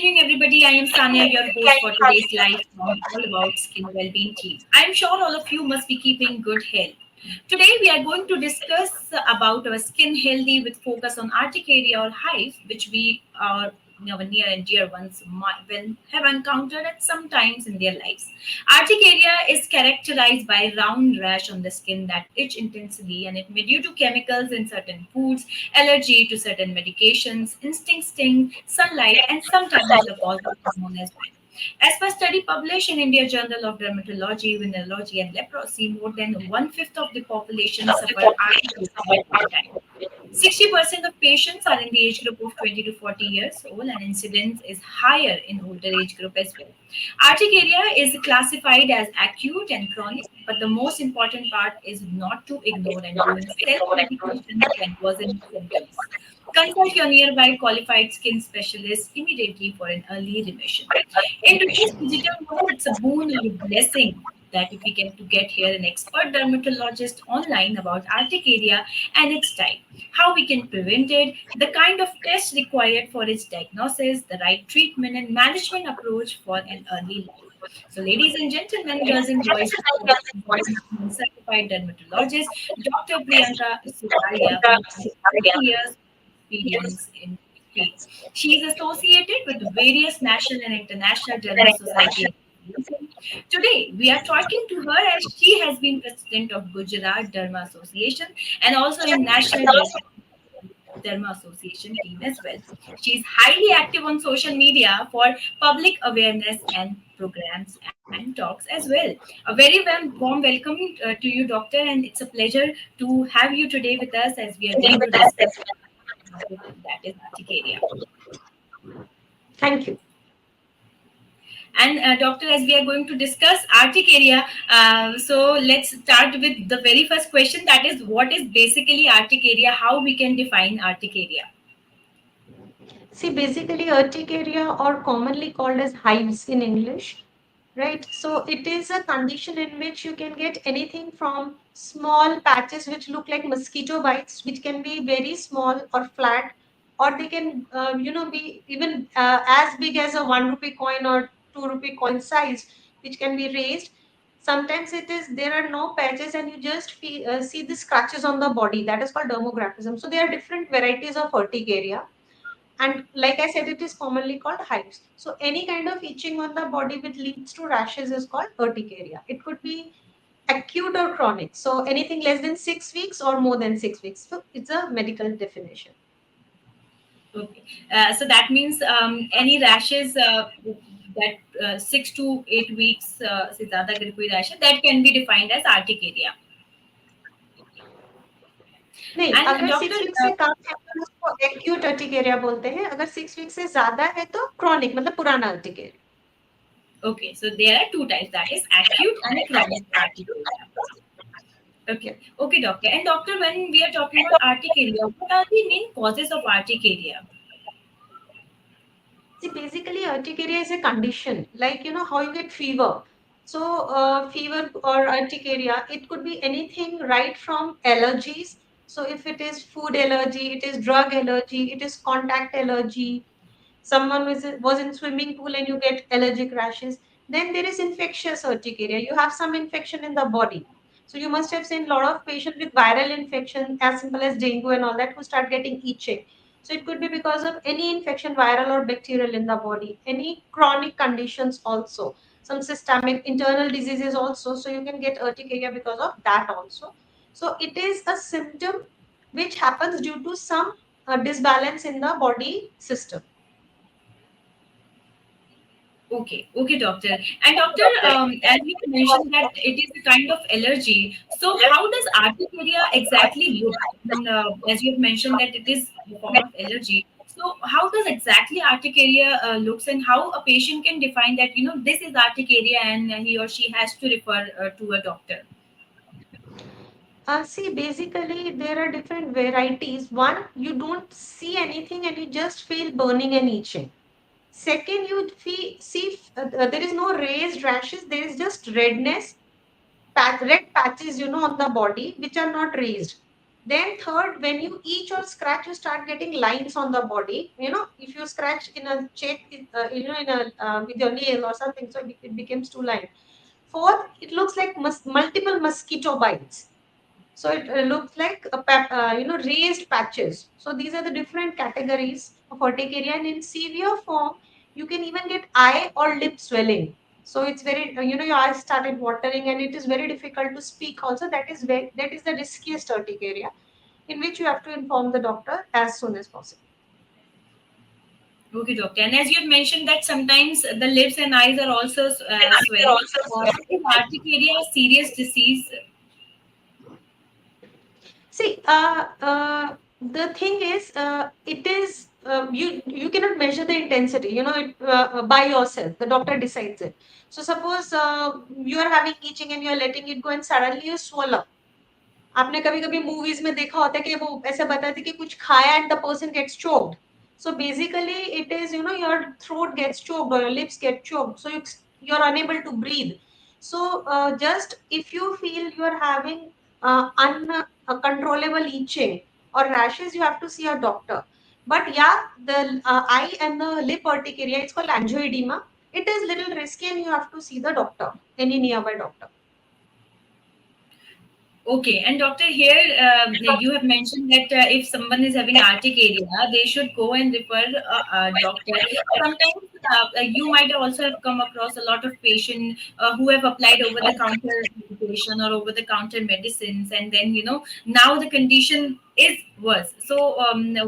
evening, everybody. I am Sanya, your host for today's live from All About Skin Wellbeing team. I am sure all of you must be keeping good health. Today, we are going to discuss about our skin healthy with focus on urticaria or hives, which we are our near and dear ones will have encountered at some times in their lives. Urticaria is characterized by round rash on the skin that itch intensely, and it may due to chemicals in certain foods, allergy to certain medications, instinct sting, sunlight, and sometimes the cause of hormone as well. As per study published in India Journal of Dermatology, Venereology and Leprosy, more than one-fifth of the population suffer arthritis at one time. 60% of patients are in the age group of 20 to 40 years old, and incidence is higher in older age group as well. Urticaria is classified as acute and chronic, but the most important part is not to ignore and doing self-medication can worsen symptoms. Consult your nearby qualified skin specialist immediately for an early remission. In today's digital world, it's a boon or a blessing that if we get to get here an expert dermatologist online about urticaria and its type, how we can prevent it, the kind of tests required for its diagnosis, the right treatment and management approach for an early life. So, ladies and gentlemen, girls and boys, certified dermatologist, Dr. Priyanka Sudaria, who has 30 years experience in field. She is associated with various national and international derma society. Today, we are talking to her as she has been president of Gujarat Derma Association and also in National Derma Association team as well. She is highly active on social media for public awareness and programs and talks as well. A very warm welcome to you, Doctor, and it's a pleasure to have you today with us as we are going to discuss that is urticaria. Thank you. And doctor, as we are going to discuss urticaria, so let's start with the very first question. That is, what is basically urticaria? How we can define urticaria? See, basically, urticaria, or commonly called as hives in English, right? So, it is a condition in which you can get anything from small patches which look like mosquito bites, which can be very small or flat, or they can, be even as big as a 1 rupee coin or 2 rupee coin size, which can be raised. Sometimes it is there are no patches and you just see the scratches on the body. That is called dermographism. So, there are different varieties of urticaria, and like I said, it is commonly called hives. So any kind of itching on the body which leads to rashes is called urticaria. It could be acute or chronic. So anything less than 6 weeks or more than 6 weeks. So it's a medical definition. Okay, so that means any rashes that 6 to 8 weeks से ज़्यादा अगर कोई rash है, that can be defined as urticaria. नहीं, And अगर doctor, 6 week से कम है तो उसको एक्यूट अर्टिकेरिया बोलते हैं. अगर 6 वीक से ज्यादा है तो क्रॉनिक मतलब पुराना urticaria. okay, so there are two types. That is acute and chronic urticaria. Okay, okay, doctor. And doctor, when we are talking about urticaria, what are the main causes of urticaria? See, basically, urticaria is a condition, like how you get fever. So, fever or urticaria, it could be anything right from allergies. So, if it is food allergy, it is drug allergy, it is contact allergy. Someone was in swimming pool and you get allergic rashes. Then there is infectious urticaria. You have some infection in the body. So, you must have seen a lot of patients with viral infection, as simple as dengue and all that, who start getting itching. So it could be because of any infection, viral or bacterial in the body, any chronic conditions also, some systemic internal diseases also. So you can get urticaria because of that also. So it is a symptom which happens due to some disbalance in the body system. Okay, okay, doctor. And doctor, as you mentioned that it is a kind of allergy. So how does urticaria exactly look? And, as you have mentioned that it is a form of allergy. So how does exactly urticaria looks, and how a patient can define that this is urticaria and he or she has to refer to a doctor? See, basically, there are different varieties. One, you don't see anything and you just feel burning and itching. Second, you see there is no raised rashes, there is just redness, red patches, on the body, which are not raised. Then third, when you itch or scratch, you start getting lines on the body. If you scratch in a check, in a with your nail or something, so it becomes two lines. Fourth, it looks like multiple mosquito bites. So it looks like raised patches. So these are the different categories of urticaria, and in severe form, you can even get eye or lip swelling. So it's very, your eyes started watering, and it is very difficult to speak. Also, that is the riskiest urticaria, in which you have to inform the doctor as soon as possible. Okay, doctor. And as you have mentioned that sometimes the lips and eyes are also swell. So is urticaria a serious disease? See, the thing is, it is you cannot measure the intensity. By yourself. The doctor decides it. So suppose you are having itching and you are letting it go, and suddenly you swallow. आपने कभी कभी movies में देखा होता है कि वो ऐसे बताते कि कुछ खाया and the person gets choked. So basically it is, your throat gets choked or your lips get choked, so you're unable to breathe. So just if you feel you're having uncontrollable itching or rashes, you have to see a doctor. But yeah, the eye and the lip urticaria, it's called angioedema. It is little risky and you have to see the doctor, any nearby doctor. Okay, and doctor, here you have mentioned that if someone is having urticaria, they should go and refer a doctor. Sometimes you might also have come across a lot of patients who have applied over-the-counter medication or over-the-counter medicines, and then now the condition is worse. So,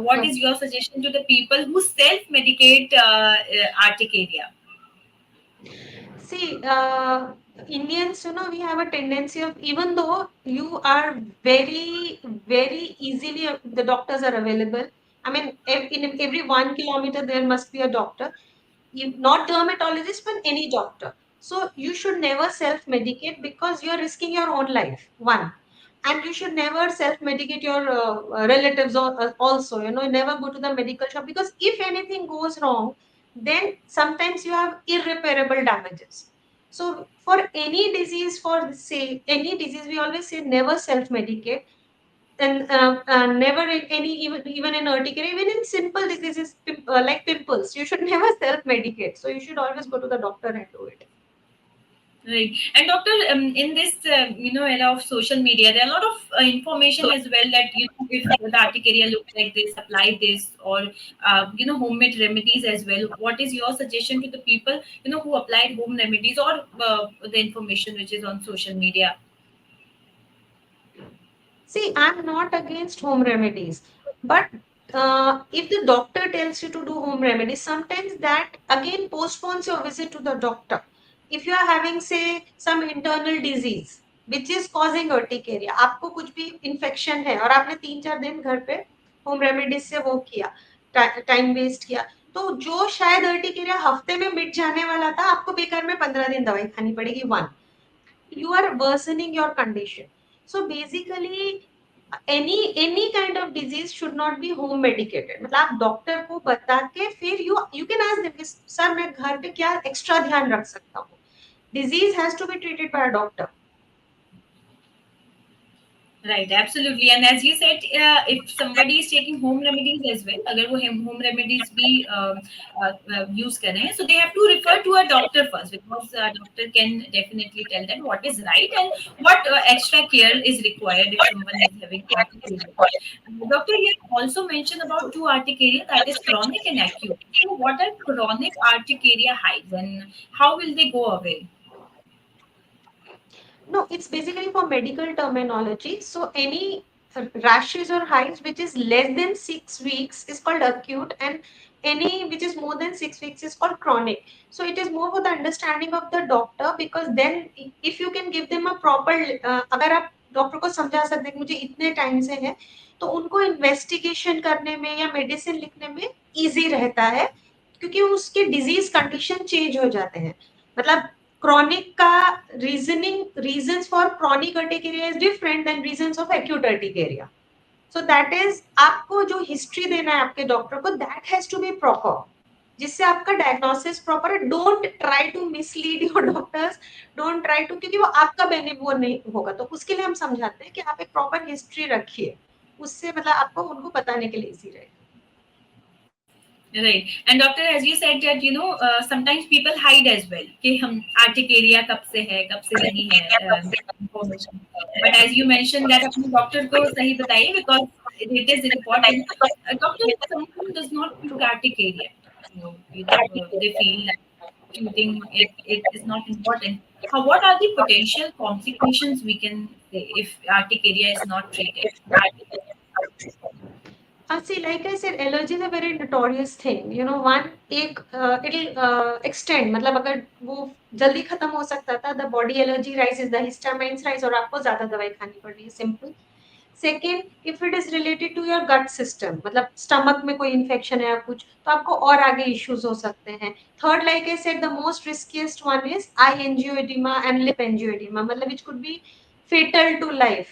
what is your suggestion to the people who self-medicate urticaria? See, Indians, we have a tendency of, even though you are very, very easily, the doctors are available. I mean, in every 1 kilometer, there must be a doctor. Not dermatologist, but any doctor. So you should never self-medicate because you're risking your own life. One. And you should never self-medicate your relatives or also, never go to the medical shop, because if anything goes wrong, then sometimes you have irreparable damages. So for any disease, any disease, we always say never self-medicate. And never in any, even in urticaria, even in simple diseases, like pimples, you should never self-medicate. So you should always go to the doctor and do it. Right. And doctor, in this era of social media, there are a lot of information as well that if the urticaria looks like this, apply this, or homemade remedies as well. What is your suggestion to the people who applied home remedies or the information which is on social media? See, I'm not against home remedies, but if the doctor tells you to do home remedies, sometimes that again postpones your visit to the doctor. If you are having, say, some internal disease which is causing urticaria, आपको कुछ भी infection है और आपने 3-4 दिन घर पे home remedies से वो किया, टाइम वेस्ट किया, तो जो शायद urticaria हफ्ते में मिट जाने वाला था, आपको बेकार में 15 दिन दवाई खानी पड़ेगी. One, you are worsening your condition. So basically, any kind of disease should not be home medicated. मतलब आप डॉक्टर को बता के फिर you can ask them कि सर मैं घर पे क्या एक्स्ट्रा ध्यान रख सकता हूँ. Disease has to be treated by a doctor. Right, absolutely. And as you said, if somebody is taking home remedies as well, अगर वो home remedies भी use कर रहे हैं, so they have to refer to a doctor first, because a doctor can definitely tell them what is right and what extra care is required if someone is having urticaria. Doctor, you also mentioned about two urticaria, that is chronic and acute. So what are chronic urticaria hives and how will they go away? No, it's basically for medical terminology. So any rashes or hives which is less than 6 weeks is called acute, and any which is more than 6 weeks is called chronic. So it is more for the understanding of the doctor, because then if you can give them a proper, अगर आप doctor को समझा सकते हैं कि मुझे इतने time से है, तो उनको इन्वेस्टिगेशन करने में या मेडिसिन लिखने में इजी रहता है, क्योंकि उसके डिजीज कंडीशन चेंज हो जाते हैं. मतलब chronic का reasons for chronic urticaria is different than reasons of acute urticaria. So that is, आपको जो हिस्ट्री देना है आपके डॉक्टर को, that has to be proper, जिससे आपका डायग्नोसिस प्रॉपर है. Don't try to mislead your doctors, don't try to, क्योंकि वो आपका वो नहीं होगा. तो उसके लिए हम समझाते हैं कि आप एक प्रॉपर हिस्ट्री रखिए. उससे मतलब आपको उनको बताने के लिए इजी रहेगा. Right. And doctor, as you said that sometimes people hide as well कि हम आर्टिक एरिया कब से है कब से नहीं है information. But as you mentioned that अपने डॉक्टर को सही बताइए because it is important. Doctor, someone does not look arctic area. So, they feel that treating it is not important. What are the potential complications we can say if arctic area is not treated? See, like I said, allergy is a very notorious thing. You know, one एक it'll extend. मतलब अगर वो जल्दी खत्म हो सकता था, the body allergy rises, the histamines rise, और आपको ज्यादा दवाई खानी पड़ रही है. Simple. Second, if it is related to your gut system, मतलब स्टमक में कोई इन्फेक्शन है या कुछ, तो आपको और आगे इश्यूज हो सकते हैं. Third, like I said, the most riskiest one is I angioedema and lip angioedema, मतलब it could be fatal to life.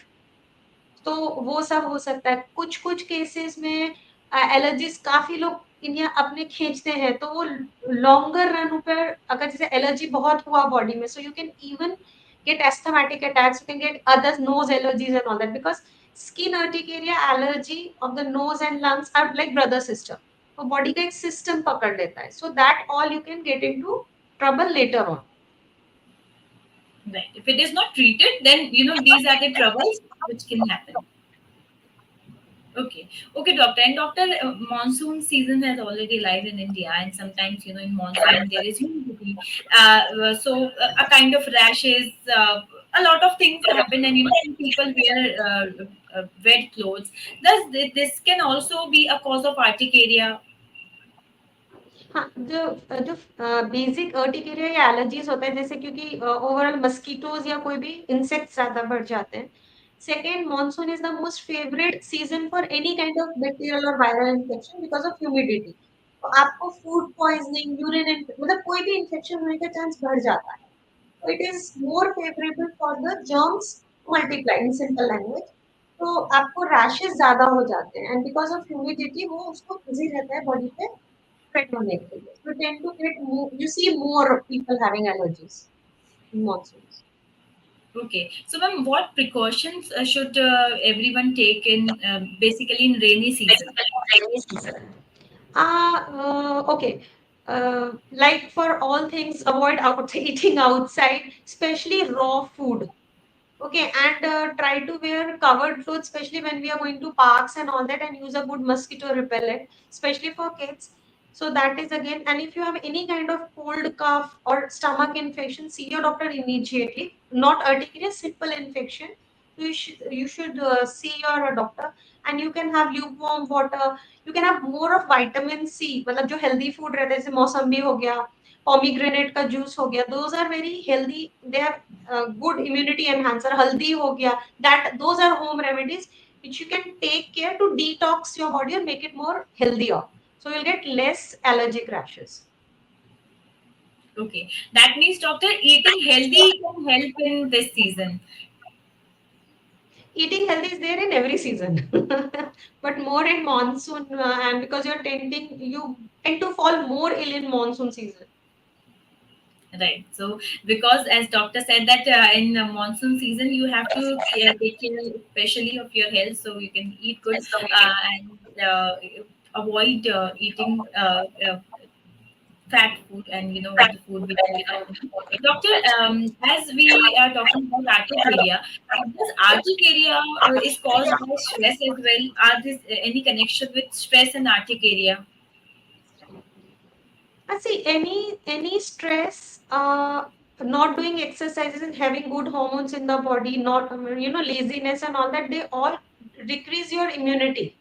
तो वो सब हो सकता है. कुछ कुछ केसेस में एलर्जीज काफी लोग इंडिया अपने खींचते हैं, तो वो लॉन्गर रन पर अगर जैसे एलर्जी बहुत हुआ बॉडी में, so you can even get asthmatic attacks, you can get other nose allergies and all that, because skin urticaria allergy of the nose and lungs are like brother sister. तो body का एक system पकड़ लेता है, so that all you can get into trouble later on. Right. If it is not treated, then these are the troubles which can happen. Okay, okay, doctor. And doctor, monsoon season has already arrived in India, and sometimes in monsoon there is humidity. A kind of rashes, a lot of things happen, and some people wear wet clothes. This can also be a cause of urticaria? हाँ, जो basic urticaria या allergies होता है, जैसे क्योंकि overall mosquitoes या कोई भी इंसेक्ट ज्यादा बढ़ जाते हैं. Second, monsoon is the most favourite season for any kind of bacterial और viral infection because of humidity. तो आपको फूड पॉइजनिंग, यूरिन, मतलब कोई भी इन्फेक्शन होने का चांस बढ़ जाता है. तो it is more favourable for the germs multiply in simple language. तो आपको रैशेस ज्यादा हो जाते हैं, एंड बिकॉज ऑफ ह्यूमिडिटी वो उसको इजी रहता है बॉडी पे spread on it. You tend to get more, you see more people having allergies in monsoons. Okay, so ma'am, what precautions should everyone take in basically in rainy season? Okay. Like for all things, avoid eating outside, especially raw food. Okay, and try to wear covered clothes, especially when we are going to parks and all that, and use a good mosquito repellent, especially for kids. So that is again, and if you have any kind of cold, cough, or stomach infection, see your doctor immediately. Not urticaria, simple infection. You should see your doctor, and you can have lukewarm water. You can have more of vitamin C. मतलब जो healthy food रहता है, जैसे मौसम्बी हो गया, pomegranate का juice हो गया, those are very healthy. They have good immunity enhancer. Haldi ho gaya, that those are home remedies which you can take care to detox your body and make it more healthier, so you'll get less allergic rashes. Okay, that means doctor, eating healthy can help in this season. Eating healthy is there in every season, but more in monsoon, and because you tend to fall more ill in monsoon season. Right. So, because as doctor said that in monsoon season you have to take care especially of your health, so you can eat good and avoid eating fat food and the food which is fattening. Doctor, as we are talking about urticaria, this urticaria is caused by stress as well. Are this any connection with stress and urticaria? I see any stress, not doing exercises and having good hormones in the body, not laziness and all that, they all decrease your immunity.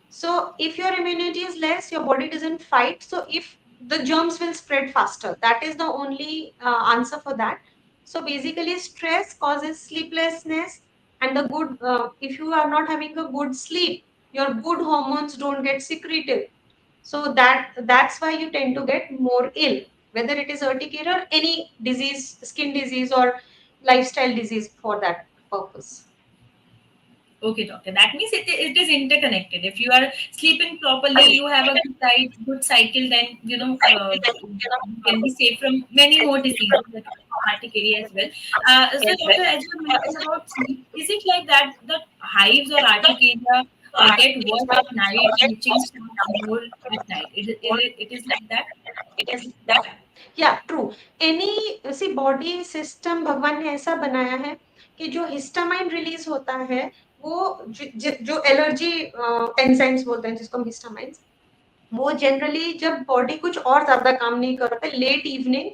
So if your immunity is less, your body doesn't fight. So if the germs will spread faster, that is the only answer for that. So basically, stress causes sleeplessness, and the good if you are not having a good sleep, your good hormones don't get secreted. So that's why you tend to get more ill, whether it is urticaria or any disease, skin disease or lifestyle disease for that purpose. Okay, doctor. That means it is interconnected. If you are sleeping properly, you have a good cycle, then you can be safe from many more diseases like urticaria as well. So, doctor, as you mentioned about sleep, is it like that that hives or urticaria get worse at night and itching starts more at night? It is like that? या true any सी body system भगवान ने ऐसा बनाया है कि जो histamine release होता है वो जो एलर्जी एंजाइम्स बोलते हैं जिसको हम हिस्टामाइंस वो जनरली जब बॉडी कुछ और ज्यादा काम नहीं करता लेट इवनिंग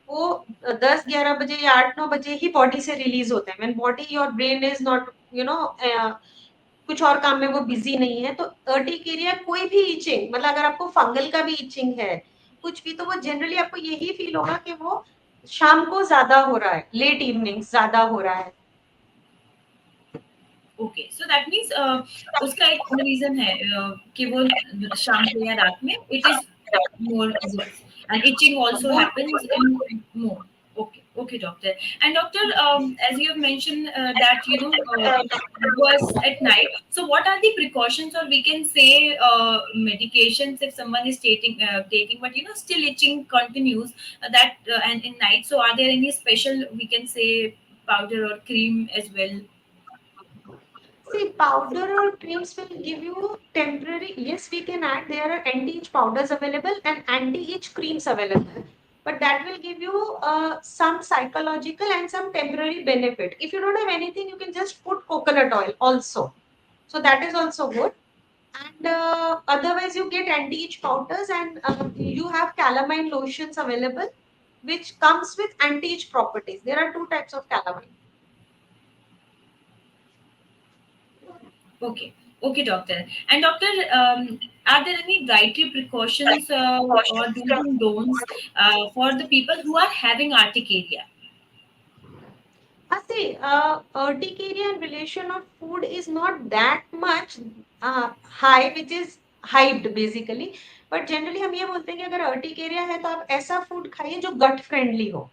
वो 10-11 बजे या 8-9 बजे ही बॉडी से रिलीज होते हैं व्हेन बॉडी और ब्रेन इज नॉट कुछ और काम में वो बिजी नहीं है तो अर्टिकेरिया कोई भी इचिंग मतलब अगर आपको फंगल का भी इचिंग है कुछ भी तो वो जनरली आपको यही फील होगा कि वो शाम को ज्यादा हो रहा है लेट इवनिंग ज्यादा हो रहा है ओके सो दैट मीन्स उसका एक रीजन है कि वो शाम को या रात में it is more worse and itching also happens in more. Okay, doctor. And doctor, as you have mentioned that worse at night, so what are the precautions or we can say medications if someone is taking but still itching continues and in night, so are there any special we can say powder or cream as well? See, powder or creams will give you temporary. Yes, we can add. There are anti-itch powders available and anti-itch creams available. But that will give you some psychological and some temporary benefit. If you don't have anything, you can just put coconut oil also. So that is also good. And otherwise, you get anti-itch powders and you have calamine lotions available, which comes with anti-itch properties. There are two types of calamine. Okay, okay, doctor. And doctor, are there any dietary precautions or do's and don'ts for the people who are having urticaria? See, urticaria in relation of food is not that much high, which is hyped basically. But generally हम ये बोलते हैं कि अगर urticaria है तो आप ऐसा फूड खाइए जो गट फ्रेंडली हो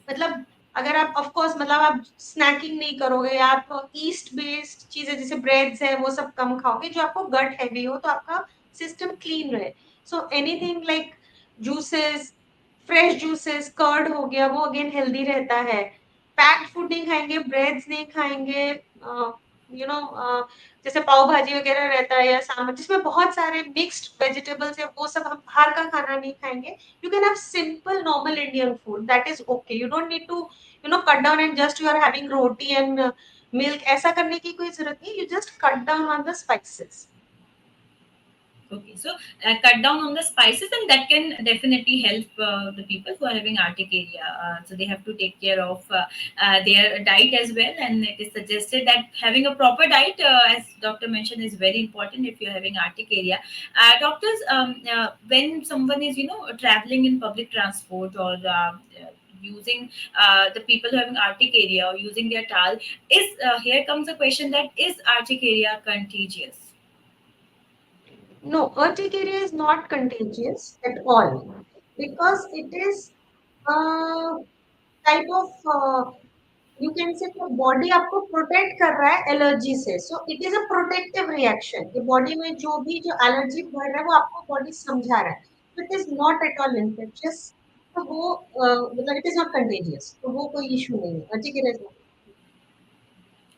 मतलब अगर आप ऑफ कोर्स मतलब आप स्नैकिंग नहीं करोगे या आप ईस्ट बेस्ड चीजें जैसे ब्रेड्स है वो सब कम खाओगे जो आपको गट हैवी हो तो आपका सिस्टम क्लीन रहे so anything like juices fresh juices curd हो गया वो अगेन हेल्दी रहता है पैक्ड फूड नहीं खाएंगे ब्रेड्स नहीं खाएंगे यू नो जैसे पाव भाजी वगैरह रहता है या सांभर जिसमें बहुत सारे मिक्स्ड वेजिटेबल्स है वो सब हम बाहर का खाना नहीं खाएंगे you can have simple normal Indian food that is okay you don't need to cut down and just you are having roti and milk ऐसा करने की कोई जरूरत नहीं you just cut down on the spices. Okay, so cut down on the spices, and that can definitely help the people who are having urticaria. So they have to take care of their diet as well, and it is suggested that having a proper diet, as doctor mentioned, is very important if you're having urticaria. Doctors, when someone is traveling in public transport or using the people who are having urticaria or using their towel, is here comes a question that is urticaria contagious? No, urticaria is not contagious at all because it is a type of you can say कि body आपको protect कर रहा है allergy से so it is a protective reaction कि body में जो भी जो एलर्जी बढ़ रहा है वो आपको बॉडी समझा रहा है तो it is not at all infectious तो वो मतलब इट इज नॉट कंटेजियस तो वो कोई इशू नहीं है अर्टिकुलर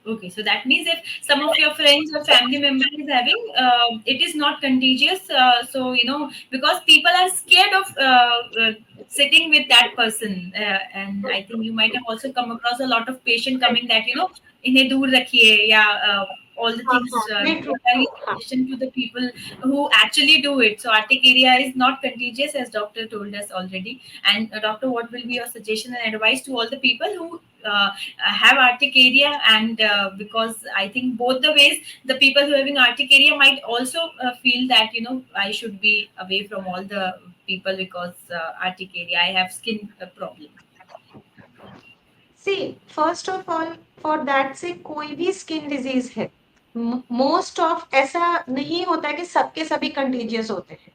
Okay, so that means if some of your friends or family member is having, it is not contagious. So because people are scared of sitting with that person, and I think you might have also come across a lot of patient coming that इन्हें दूर रखिए या all the हाँ things हाँ नहीं true very हाँ suggestion to the people who actually do it. So urticaria is not contagious, as doctor told us already. And doctor, what will be your suggestion and advice to all the people who have urticaria and because I think both the ways the people who are having urticaria might also feel that I should be away from all the people because urticaria I have skin problem. See first of all for that से कोई भी skin disease है most of ऐसा नहीं होता है कि सबके सभी कंटेजियस होते हैं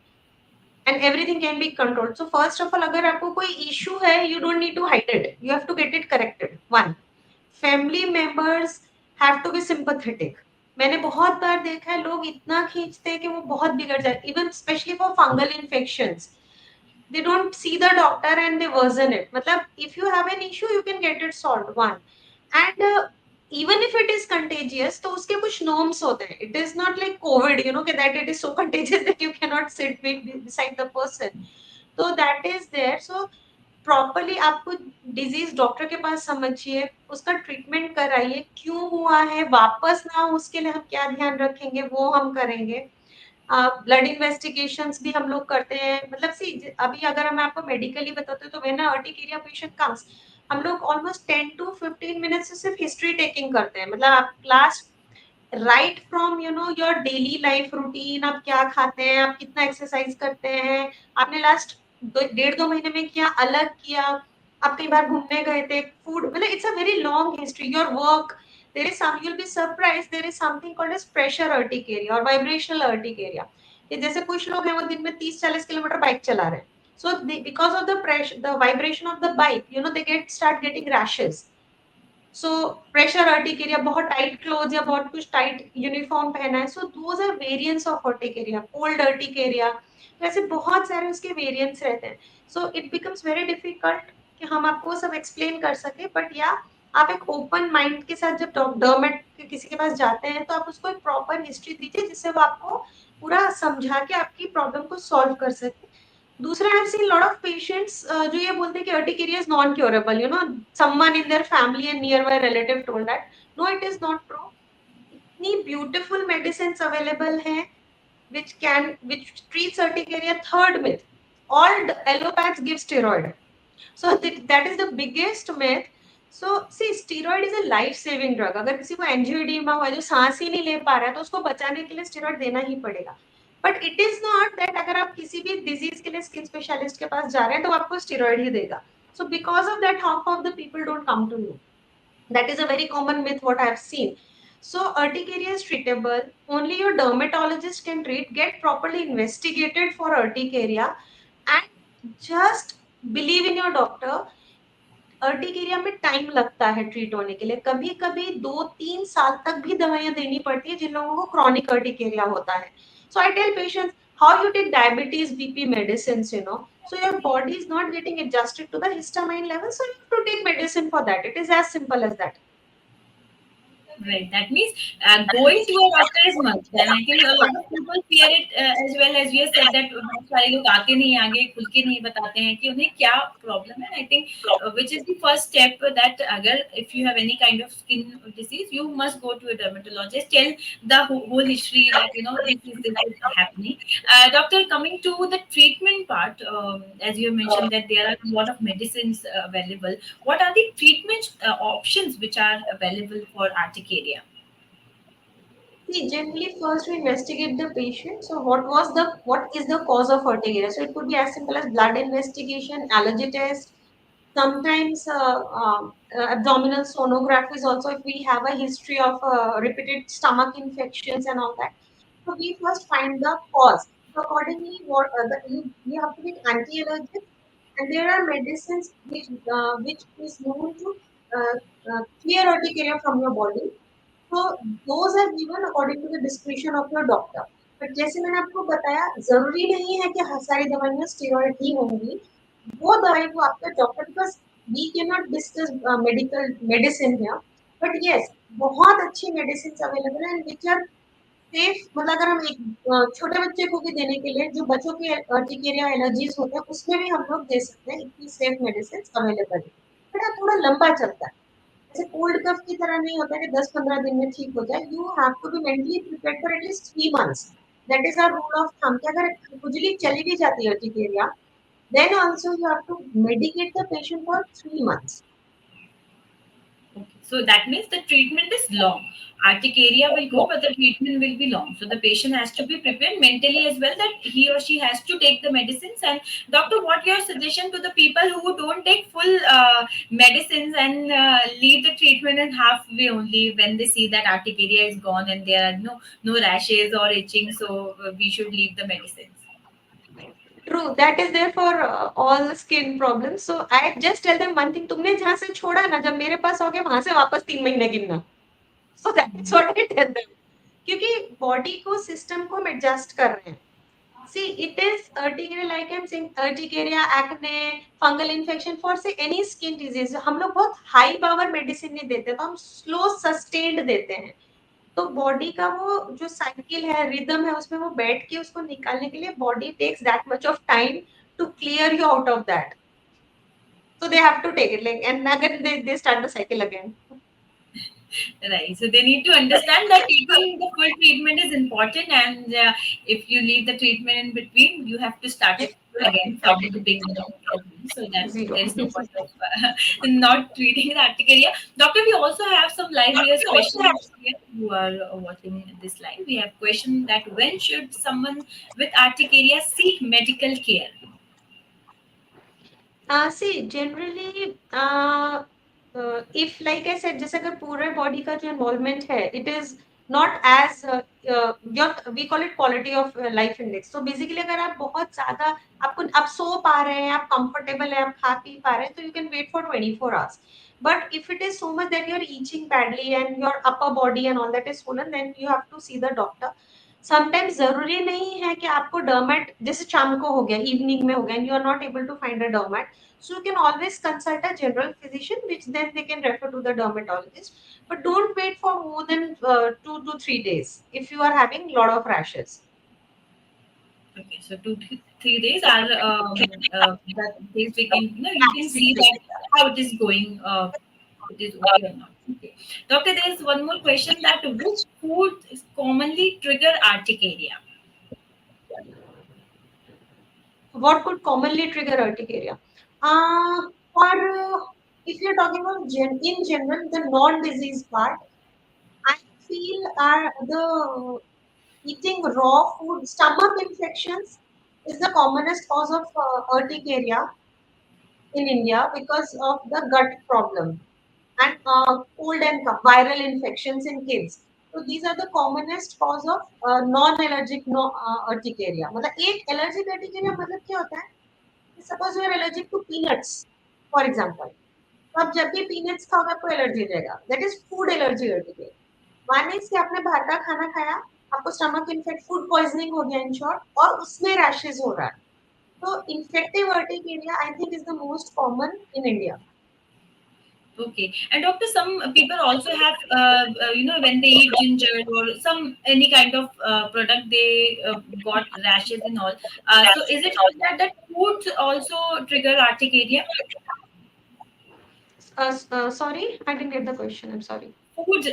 and everything can be controlled so first of all अगर आपको कोई issue है you don't need to hide it you have to get it corrected one family members have to be sympathetic मैंने बहुत बार देखा है लोग इतना खींचते हैं कि वो बहुत बिगड़ जाए, even specially for fungal infections they don't see the doctor and they worsen it. मतलब if you have an issue you can get it solved, one. And even if it is contagious तो उसके कुछ norms होते हैं. It is not like COVID, you know, that it is so contagious that you cannot sit beside the person. So that is there. So properly आपको disease doctor के पास समझिए, उसका treatment कराइए, क्यों हुआ है वापस ना हो उसके लिए हम क्या ध्यान रखेंगे वो हम करेंगे। ब्लड इन्वेस्टिगेशंस भी हम लोग करते हैं, मतलब सी अभी अगर मैं आपको मेडिकली बताते हैं तो व्हेन अर्टिकेरिया पेशेंट कम्स हम लोग ऑलमोस्ट 10 to 15 मिनट्स से सिर्फ हिस्ट्री टेकिंग करते हैं, मतलब आप last right from you know your daily life routine, आप क्या खाते हैं, आप कितना एक्सरसाइज करते हैं, आपने लास्ट 1.5-2 महीने में क्या अलग किया, आप कई बार घूमने गए थे, फूड, मतलब it's a very long history, your work, there is some, you'll be surprised, there is something called as pressure urticaria or vibrational urticaria। ये जैसे कुछ लोग हैं वो दिन में 30-40 किलोमीटर बाइक चला रहे हैं, so because of the pressure, the vibration of the bike, you know, they start getting rashes। So pressure urticaria, बहुत टाइट क्लोथ या बहुत कुछ टाइट यूनिफॉर्म पहना है, so those are variants of urticaria. Cold urticaria, ऐसे बहुत सारे उसके वेरिएंट्स रहते हैं। So it becomes very difficult कि हम आपको सब एक्सप्लेन कर सके, बट या आप एक ओपन माइंड के साथ जब डर्मेट किसी के पास जाते हैं तो आप उसको एक प्रॉपर हिस्ट्री दीजिए जिससे वो आपको पूरा समझा के आपकी प्रॉब्लम को सॉल्व कर सके। दूसरा, I have seen lot of patients जो ये बोलते हैं कि urticaria is non curable, you know, someone in their family and nearby relative told that. No, it is not true. इतनी ब्यूटीफुल मेडिसिन्स अवेलेबल हैं which treats urticaria। Third myth, all allopaths give steroid, so that is the biggest myth। so see, steroid is a life saving drug। अगर किसी को एंजियोइडेमा हुआ है जो सांस ही नहीं ले पा रहा है तो उसको बचाने के लिए स्टेरॉइड देना ही पड़ेगा। But it is not that अगर आप किसी भी डिजीज के लिए स्किन स्पेशलिस्ट के पास जा रहे हैं तो आपको स्टेरॉइड ही देगा। So because of that half of the people don't come to know. That is a very common myth what I have seen। So urticaria is treatable, only your dermatologist can treat, get properly investigated for urticaria, and just believe in your doctor। Urticaria में time लगता है treat होने के लिए, कभी कभी 2-3 साल तक भी दवाइयां देनी पड़ती है जिन लोगों को क्रॉनिक अर्टिकेरिया होता है। So I tell patients how you take diabetes BP medicine, you know, so your body is not getting adjusted to the histamine level, so you have to take medicine for that। It is as simple as that। Right. That means going to a doctor is must. And I think a lot of people fear it as well, as you said that बहुत सारे लोग आते नहीं आगे खुल के नहीं बताते हैं कि उन्हें क्या प्रॉब्लम है। I think which is the first step that अगर if you have any kind of skin disease, you must go to a dermatologist. Tell the whole history that you know this is happening. Doctor, coming to the treatment part, as you mentioned that there are a lot of medicines available. What are the treatment options which are available for urticaria? See, generally first we investigate the patient. So what is the cause of urticaria? So it could be as simple as blood investigation, allergy test, sometimes abdominal sonography is also if we have a history of repeated stomach infections and all that। So we first find the cause, so accordingly you have to be anti-allergic, and there are medicines which is known to clear urticaria from your body। तो those are given according to the discretion of your doctor। But जैसे मैंने आपको बताया, जरूरी नहीं है कि हर सारी दवाइयां स्टेरॉइड ही होंगी, वो दवाई को आपका doctor, because we can not discuss medical medicine here, but yes बहुत अच्छी मेडिसिन अवेलेबल है विच आर सेफ। मतलब अगर हम एक छोटे बच्चे को भी देने के लिए, जो बच्चों के अर्टिकेरिया एलर्जीज होते हैं उसमें भी हम लोग दे सकते हैं, इतनी सेफ मेडिसिन अवेलेबल है। बट थोड़ा लंबा चलता है, ऐसे कोल्ड कफ की तरह नहीं होता कि 10-15 दिन में ठीक हो जाए। You have to be mentally prepared for at least 3 months। That is our rule of thumb कि अगर खुजली चली भी जाती है urticaria, then also you have to medicate the patient for 3 months। Okay. So that means the treatment is long. Urticaria will go, but the treatment will be long. So the patient has to be prepared mentally as well that he or she has to take the medicines. And doctor, what your suggestion to the people who don't take full medicines and leave the treatment in halfway only when they see that urticaria is gone and there are no rashes or itching, so we should leave the medicines. True, that is there for all skin problems। So I just tell them one thing, तुमने जहाँ से छोड़ा ना, जब मेरे पास हो गया वहां से वापस 3 महीने गिनना। So that's what I tell them। क्योंकि बॉडी को सिस्टम को हम एडजस्ट कर रहे हैं. See, it is urticaria, like I'm saying, urticaria, acne, fungal infection for say any skin disease. हम लोग बहुत हाई पावर मेडिसिन नहीं देते, तो हम स्लो सस्टेन्ड देते हैं. तो बॉडी का वो जो साइकिल है, रिदम है, उसमें वो बैठ के उसको निकालने के लिए body takes that much of time to clear you out of that. So they have to take it, like, and again they start the cycle again. Right. So they need to understand that taking the full treatment is important, and if you leave the treatment in between, you have to start it again from the beginning problem, so that Zero. there is no point of not treating the urticaria. Doctor, we also have some live viewers questions here who are watching this live. We have question that when should someone with urticaria seek medical care? See, generally, if like I said, जैसे अगर पूरे body का जो involvement है, it is not as your we call it quality of life index. So basically, अगर आप बहुत ज्यादा आपको आप सो पा रहे हैं, आप कंफर्टेबल है, आप खा पी पा रहे हैं, तो you can wait for 24 hours. But if it is so much that you're itching badly and your upper body and all that is swollen, then you have to see the doctor. Sometimes जरूरी नहीं है कि आपको डर्मेट जैसे शाम को हो गया, इवनिंग में हो गया, and you are not able to find a dermat, so you can always consult a general physician, which then they can refer to the dermatologist. But don't wait for more than 2 to 3 days if you are having lot of rashes. Okay, so 2 to 3 days are that days we can, you can see that how it is going. It is okay or not. Okay, doctor, there is one more question that which food is commonly trigger urticaria? What could commonly trigger urticaria? For if you're talking about in general, the non-disease part, I feel are the eating raw food, stomach infections is the commonest cause of urticaria in India because of the gut problem and cold and cough, viral infections in kids. So these are the commonest cause of non-allergic urticaria. मतलब एक allergic urticaria मतलब क्या होता है? Suppose you are allergic to peanuts, for example. तो आप जब भी peanuts खाओगे आपको एलर्जी हो जाएगा. That is food allergy urticaria. One is कि आपने बाहर का खाना खाया, आपको स्टमक इन्फेक्ट, फूड पॉइजनिंग हो गया इन शॉर्ट, और उसमें रैशेज हो रहा है. तो infective urticaria I think is the most common in India. Okay, and doctor, some people also have when they eat ginger or some any kind of product, they got rashes and all. So is it that foods also trigger urticaria? Sorry, I didn't get the question. I'm sorry. Food,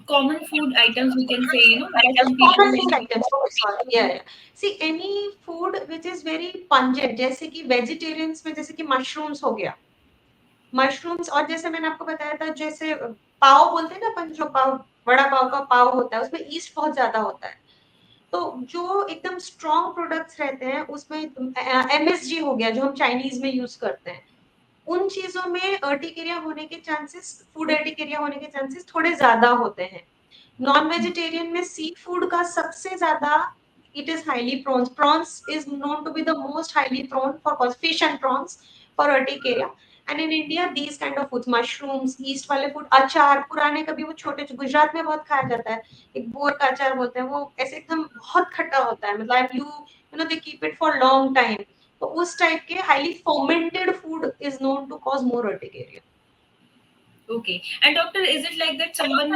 common food items we can say, because some people Common food may. items. Oh, sorry. Yeah. See, any food which is very pungent, जैसे कि vegetarians में जैसे कि mushrooms हो गया, mushrooms, और जैसे मैंने आपको बताया था, जैसे पाव बोलते हैं ना अपन, जो पाव, बड़ा पाव का पाव होता है, उसमें ईस्ट बहुत ज्यादा होता है. तो जो एकदम स्ट्रॉन्ग प्रोडक्ट्स रहते हैं उसमें एमएसजी हो गया, जो हम चाइनीज में यूज करते हैं, उन चीजों में अर्टिकेरिया होने के चांसेस, फूड अर्टिकेरिया होने के चांसेस थोड़े ज्यादा होते हैं. नॉन वेजिटेरियन में सी फूड का सबसे ज्यादा, it is highly prawns, prawns is known to be the most highly prone for fish and prawns for urticaria. And in India these kind of foods, mushrooms, yeast वाले food, अचार, पुराने कभी वो छोटे, गुजरात में बहुत खाया जाता है, एक बोर का अचार बोलते हैं, वो ऐसे एकदम बहुत खट्टा होता है, मतलब you know they keep it for long time. तो उस टाइप के highly fermented food is known to cause more urticaria. Okay, and doctor, is it like that someone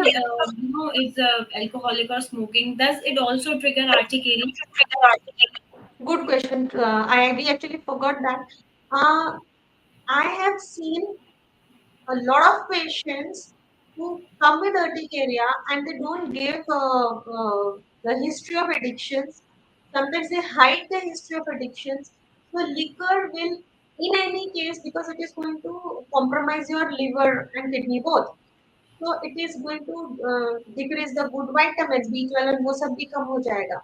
is alcoholic or smoking? Does it also trigger urticaria? Good question. I we actually forgot that. Uh, I have seen a lot of patients who come with urticaria and they don't give the history of addictions. Sometimes they hide the history of addictions. So liquor will, in any case, because it is going to compromise your liver and kidney both. So it is going to decrease the good vitamins, B12, वो सब भी कम हो जाएगा.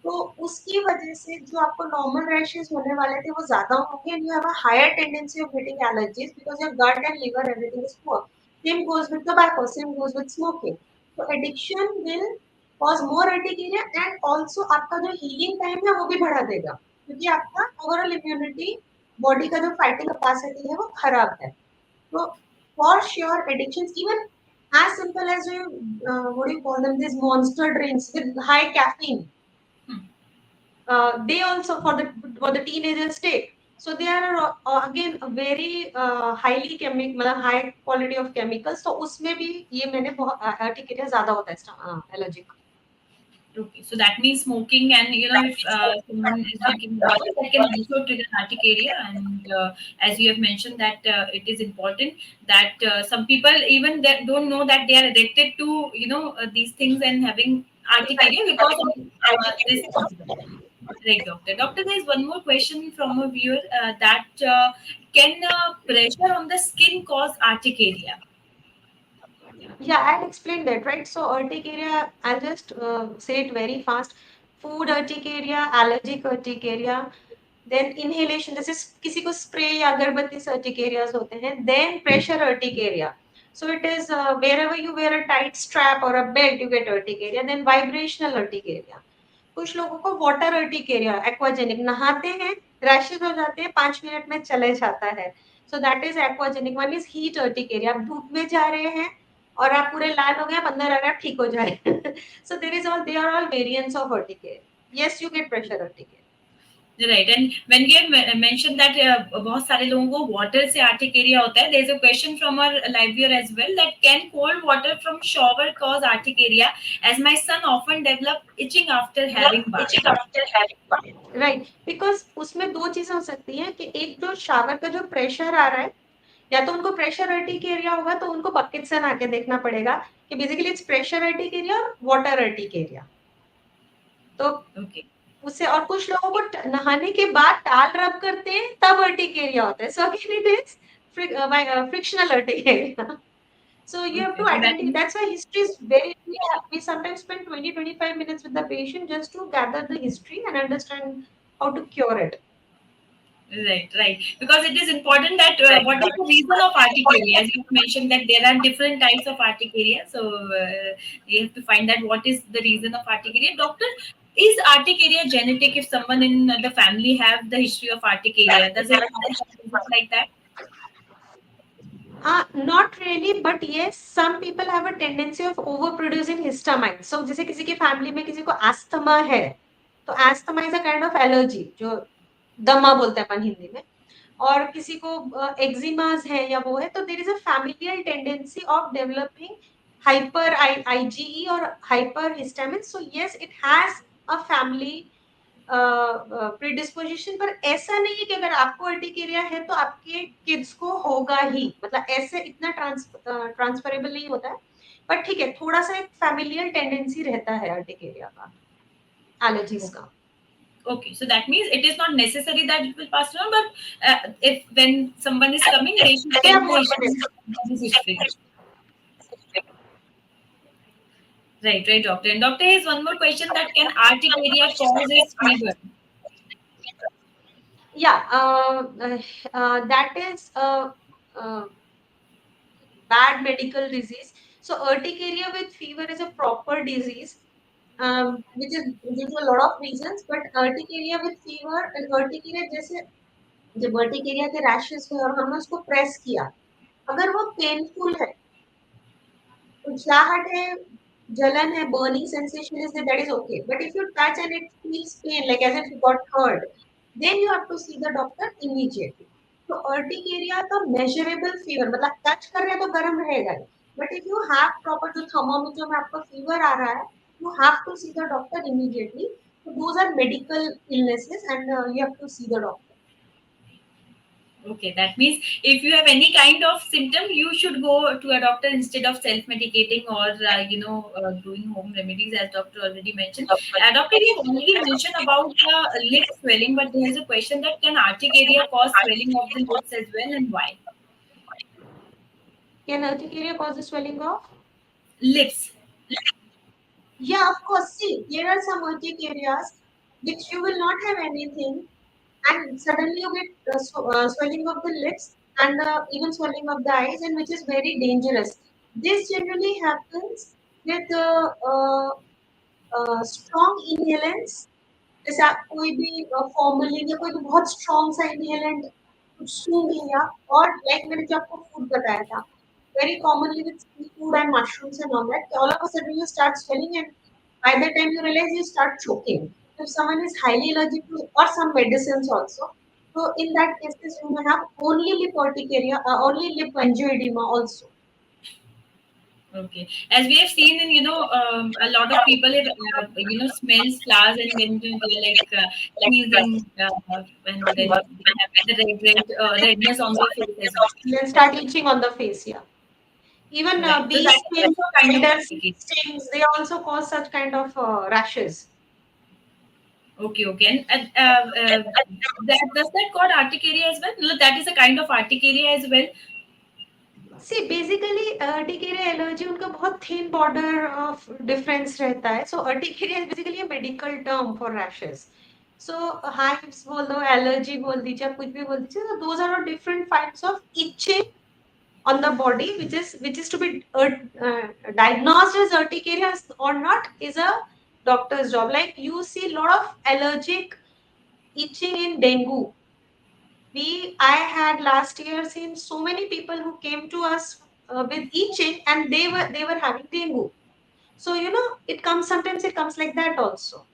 तो उसकी वजह से जो आपको नॉर्मल रैशेस होने वाले थे वो ज्यादा होंगे, and you have a higher tendency of getting allergies because your gut and liver everything is poor. Same goes with tobacco, same goes with smoking. तो addiction will cause more urticaria, and also आपका जो healing time है वो भी बढ़ा देगा, क्योंकि आपका ओवरऑल इम्यूनिटी, बॉडी का जो फाइटिंग कैपेसिटी है वो खराब है. तो for sure addiction, even As simple as you, what do you call them? These monster drinks with high caffeine. Hmm. They also for the teenagers take. So they are again a very highly chemical, मतलब high quality of chemicals. So उसमें भी ये मैंने बहुत urticaria ज़्यादा होता है allergic. Okay, so that means smoking, and if someone is drinking water, that can also trigger urticaria. And as you have mentioned, that it is important that some people even that don't know that they are addicted to these things and having urticaria because of this reason. Right, doctor. Doctor, there is one more question from a viewer that can pressure on the skin cause urticaria? Yeah, I'll explain that, right? So urticaria, I'll just say it very fast. Food urticaria, allergic urticaria, then inhalation, this is किसी को spray या अगरबत्ती से urticarias होते हैं. Then pressure urticaria. So it is wherever you wear a tight strap or a belt, you get urticaria. Then vibrational urticaria. कुछ लोगों को वाटर अर्टिकेरिया एक्वाजेनिक नहाते हैं रैशेज हो जाते हैं 5 मिनट में चले जाता है so that is aquagenic one is heat urticaria आप धूप में जा रहे हैं और आप पूरे लाल हो गए आप अंदर आ गए आप ठीक हो जाए so there is all they are all variants of urticaria yes you get pressure urticaria right and when you mention that बहुत सारे लोगों को वाटर से आर्टिकेरिया होता है there is a question from our live viewer as well that can cold water from shower cause urticaria as my son often develop itching after having bath right because उसमें दो चीजें हो सकती हैं कि एक जो शावर का जो प्रेशर आ रहा है या तो उनको प्रेशर अर्टिकेरिया होगा तो उनको बकेट से नहा के देखना पड़ेगा कि बेसिकली इट्स प्रेशर अर्टिकेरिया और वाटर अर्टिकेरिया तो ओके उससे और कुछ लोगों को नहाने के बाद टाल रब करते हैं तब अर्टिकेरिया होता है so again it is frictional urticaria so you have okay to so that identify that's why history is very we sometimes spend 20-25 minutes with the patient just to gather the history and understand how to cure it. right, right. Because it is important that what is the reason of urticaria? As you mentioned that there are different types of urticaria, so you have to find that what is the reason of urticaria. Doctor, is urticaria genetic? If someone in the family have the history of urticaria, does it happen like that? Not really, but yes, some people have a tendency of overproducing histamine. So, जैसे किसी की family में किसी को asthma है, तो asthma is a kind of allergy जो दमा बोलते हैं अपन हिंदी में और किसी को एक्जिमास है या वो है तो there is a familial tendency of developing hyper IgE और hyper histamine so yes it has a family predisposition पर ऐसा नहीं है कि अगर आपको अर्टिकेरिया है तो आपके किड्स को होगा ही मतलब ऐसे इतना ट्रांसफरेबल नहीं होता है बट ठीक है थोड़ा सा एक फैमिलियल टेंडेंसी रहता है अर्टिकेरिया का एलर्जीज का Okay, so that means it is not necessary that it will pass on, but if when someone is coming, they should tell the history. Right, right, doctor. And doctor, here's one more question that can urticaria causes fever? Yeah, that is a, uh, bad medical disease. So urticaria with fever is a proper disease, which is due to a lot of reasons. But urticaria with fever and urticaria जैसे जब urticaria के rashes हुए और हमने उसको press किया, अगर वो पेनफुल है, कुचलाहट है, जलन है, burning sensation is there, that is okay. But if you touch and it feels pain, like as if you got hurt, then you have to see the doctor immediately. तो urticaria का measurable fever मतलब touch कर रहे हैं तो गर्म रहेगा ही but if you have proper जो थर्मोमीटर में आपका फीवर आ रहा है you have to see the doctor immediately so those are medical illnesses and you have to see the doctor. Okay, that means if you have any kind of symptom, you should go to a doctor instead of self-medicating or doing home remedies, as doctor already mentioned. Doctor, you have already mentioned about the lip swelling, but there is a question that can urticaria cause swelling of the lips as well, and why? Can urticaria cause the swelling of? Lips. Yeah, of course. See, there are some urticarias which you will not have anything and suddenly you get swelling of the lips and even swelling of the eyes and which is very dangerous. This generally happens with strong inhalants जैसे आप कोई भी formalin या कोई भी बहुत strong सा inhalant कुछ सूंघ लिया और लाइक मैंने जो आपको फूड बताया था very commonly with seafood and mushrooms and all that. All of a sudden you start swelling, and by the time you realize, you start choking. If someone is highly allergic to or some medicines also, so in that cases you may have only lip urticaria, only lip angioedema also. Okay. As we have seen in, a lot of people, smells flowers and then they're like sneezing when they have the redness on their face as well. Then start itching on the face, yeah. Even Right. So bee that is stings, also kind of spider complicated. stings, they also cause such kind of rashes. Okay, okay. And that does that called urticaria as well? No, that is a kind of urticaria as well. See, basically urticaria allergy उनका बहुत thin border of difference रहता है. So urticaria is basically a medical term for rashes. So hives बोल दो, allergy बोल दीजिए, आप कुछ भी बोल दीजिए. So those are different types of itching on the body, which is to be diagnosed as urticaria or not is a doctor's job. Like you see a lot of allergic itching in dengue. I had last year seen so many people who came to us with itching, and they were having dengue. So it comes, sometimes it comes like that also.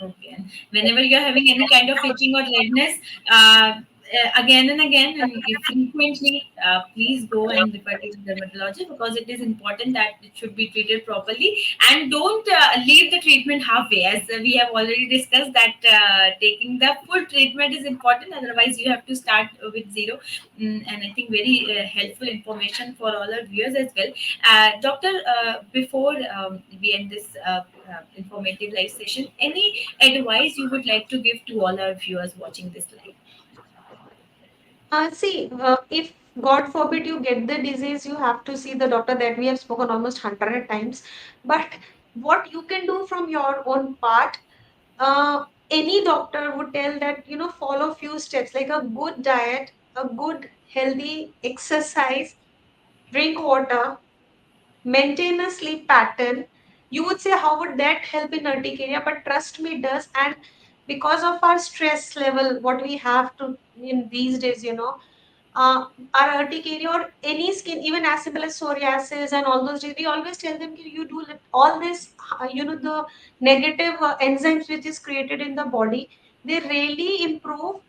Okay. And whenever you're having any kind of itching or redness, again and again, and you frequently, please go and refer to the dermatologist because it is important that it should be treated properly. And don't leave the treatment halfway, as we have already discussed that taking the full treatment is important. Otherwise, you have to start with zero. And I think very helpful information for all our viewers as well. Doctor, before we end this informative live session, any advice you would like to give to all our viewers watching this live? See, if God forbid you get the disease, you have to see the doctor, that we have spoken almost 100 times. But what you can do from your own part, any doctor would tell that follow few steps like a good diet, a good healthy exercise, drink water, maintain a sleep pattern. You would say, how would that help in urticaria? But trust me, it does. And because of our stress level, what we have to in these days, uh, our urticaria or any skin, even as simple as psoriasis and all those days, we always tell them you do all this, the negative enzymes which is created in the body, they really improve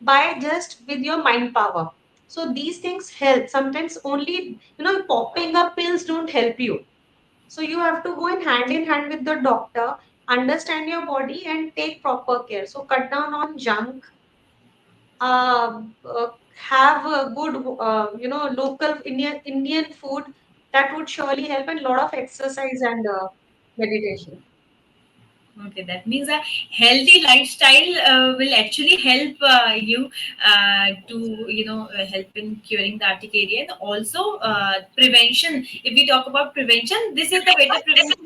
by just with your mind power. So these things help. Sometimes only, popping up pills don't help you. So you have to go in hand with the doctor, understand your body and take proper care. So cut down on junk, have a good, local Indian food, that would surely help, and lot of exercise and meditation. Okay, that means a healthy lifestyle will actually help you to help in curing the urticaria, and also prevention. If we talk about prevention, this is the better prevention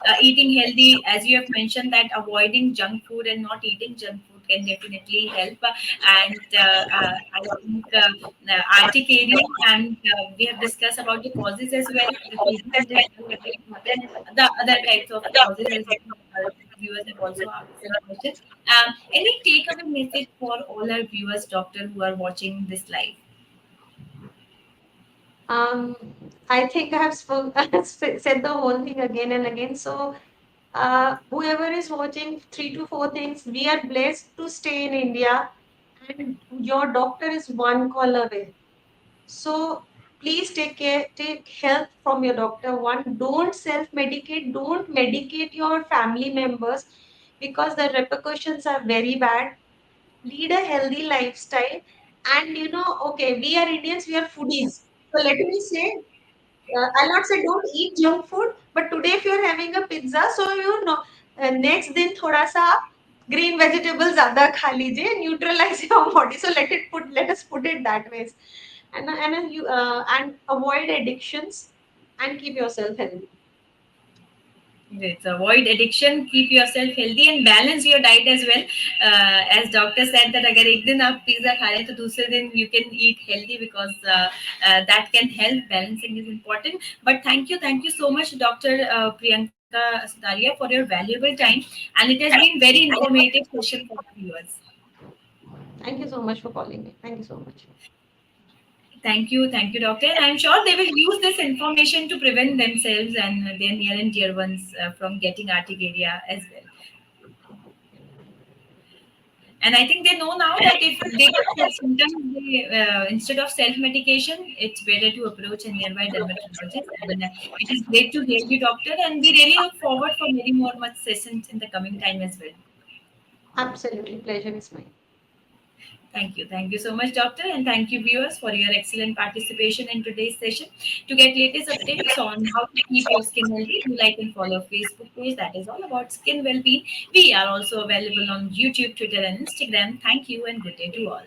that eating healthy, as you have mentioned, that avoiding junk food and not eating junk food can definitely help. And I think urticaria, and we have discussed about the causes as well, the treatment as well, and the other types of causes as well. Viewers have also asked some questions. Any takeaway message for all our viewers, doctor, who are watching this live? Um, I think I have said the whole thing again and again. So, whoever is watching, three to four things, we are blessed to stay in India, and your doctor is one call away. So, please take care, take help from your doctor. One, don't self medicate, don't medicate your family members because the repercussions are very bad. Lead a healthy lifestyle, and okay, we are Indians, we are foodies. So, let me say, I'll not say don't eat junk food, but today if you're having a pizza, so next दिन थोड़ा सा green vegetables ज़्यादा खा लीजिए, neutralize your body. So let us put it that way, and avoid addictions and keep yourself healthy. Let's avoid addiction, keep yourself healthy, and balance your diet as well. As doctor said that अगर एक दिन आप pizza खा रहे हैं तो दूसरे दिन you can eat healthy because that can help. Balancing is important. But thank you so much, Doctor Priyanka Sudaria, for your valuable time, and it has been very informative session for our viewers. Thank you so much for calling me. Thank you so much. Thank you, doctor. And I'm sure they will use this information to prevent themselves and their near and dear ones from getting urticaria as well. And I think they know now that if they get such symptoms, instead of self-medication, it's better to approach a nearby dermatologist. And it is great to hear you, doctor. And we really look forward for many more much sessions in the coming time as well. Absolutely, pleasure is mine. Thank you. Thank you so much, doctor. And thank you, viewers, for your excellent participation in today's session. To get latest updates on how to keep your skin healthy, do like and follow our Facebook page. That is all about skin well-being. We are also available on YouTube, Twitter, and Instagram. Thank you and good day to all.